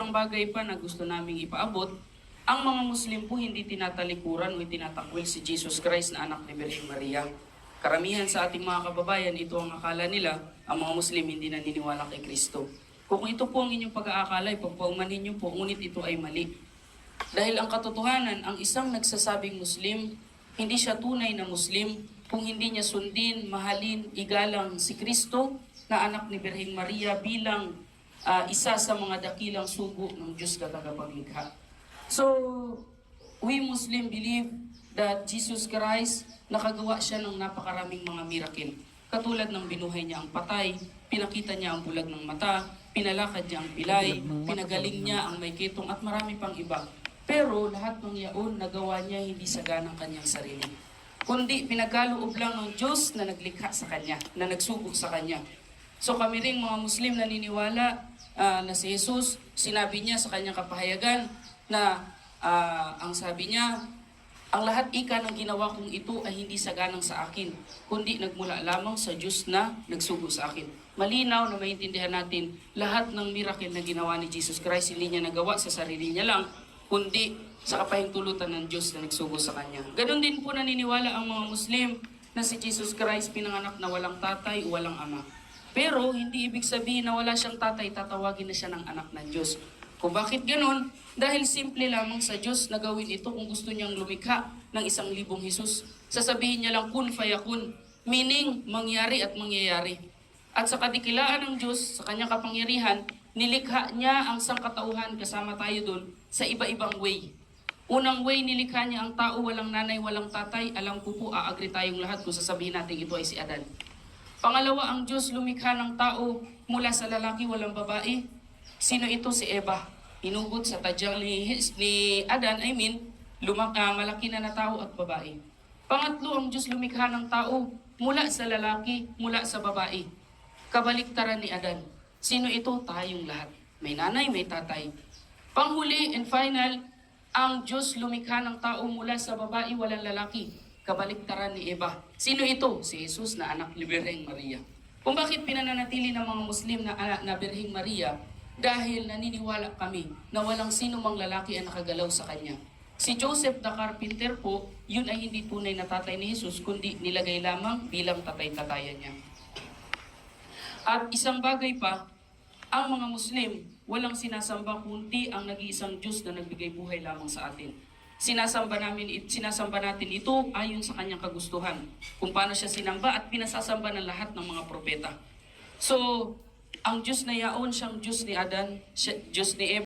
Ang bagay pa na gusto naming ipaabot, ang mga Muslim po hindi tinatalikuran o tinatakwil si Jesus Christ na anak ni Birheng Maria. Karamihan sa ating mga kababayan, ito ang akala nila, ang mga Muslim hindi naniniwala kay Kristo. Kung ito po ang inyong pag-aakala, ipagpaumanhin niyo po, ngunit ito ay mali. Dahil ang katotohanan, ang isang nagsasabing Muslim, hindi siya tunay na Muslim kung hindi niya sundin, mahalin, igalang si Kristo na anak ni Birheng Maria bilang isa sa mga dakilang sugo ng Diyos na tagapaglikha. So, we Muslim believe that Jesus Christ, nakagawa siya ng napakaraming mga miracle. Katulad ng binuhay niya ang patay, pinakita niya ang bulag ng mata, pinalakad niya ang pilay, pinagaling niya ang may ketong at marami pang iba. Pero lahat ng yaon nagawa niya hindi sagana ng kanyang sarili. Kundi pinagkaloob lang ng Diyos na naglikha sa kanya, na nagsugo sa kanya. So kami ring mga Muslim naniniwala na si Jesus, sinabi niya sa kanyang kapahayagan na ang sabi niya, ang lahat ika ng ginawa kong ito ay hindi saganang sa akin, kundi nagmula lamang sa Diyos na nagsugo sa akin. Malinaw na maintindihan natin, lahat ng miracle na ginawa ni Jesus Christ, hindi niya nagawa sa sarili niya lang, kundi sa kapahintulutan ng Diyos na nagsugo sa kanya. Ganon din po naniniwala ang mga Muslim na si Jesus Christ pinanganak na walang tatay o walang ama. Pero hindi ibig sabihin na wala siyang tatay, tatawagin na siya ng anak ng Diyos. Kung bakit ganon? Dahil simple lamang sa Diyos na gawin ito kung gusto niyang lumikha ng 1,000 Jesus. Sasabihin niya lang kun fayakun, meaning mangyari at mangyayari. At sa kadikilaan ng Diyos, sa kanyang kapangyarihan, nilikha niya ang sangkatauhan, kasama tayo doon, sa iba-ibang way. Unang way, nilikha niya ang tao, walang nanay, walang tatay. Alam ko po, aagree tayong lahat kung sasabihin natin ito ay si Adan. Pangalawa, ang Diyos lumikha ng tao mula sa lalaki, walang babae. Sino ito? Si Eva. Inugot sa tadyang ni Adan, malaki na tao at babae. Pangatlo, ang Diyos lumikha ng tao mula sa lalaki, mula sa babae. Kabaliktaran ni Adan. Sino ito? Tayong lahat. May nanay, may tatay. Panghuli and final, ang Diyos lumikha ng tao mula sa babae, walang lalaki. Kabaliktaran ni Eva. Sino ito? Si Jesus na anak ni Birheng Maria. Kung bakit pinananatili ng mga Muslim na anak na Birheng Maria? Dahil naniniwala kami na walang sino mang lalaki ang nakagalaw sa kanya. Si Joseph the Carpenter po, yun ay hindi tunay na tatay ni Jesus, kundi nilagay lamang bilang tatay-tatayan niya. At isang bagay pa, ang mga Muslim, walang sinasamba kundi ang nag-iisang Diyos na nagbigay buhay lamang sa atin. Sinasamba natin ito ayon sa kanyang kagustuhan, kung paano siya sinamba at pinasasamba ng lahat ng mga propeta. So, ang Diyos na yaon siyang Diyos ni Adan, Diyos ni Eva,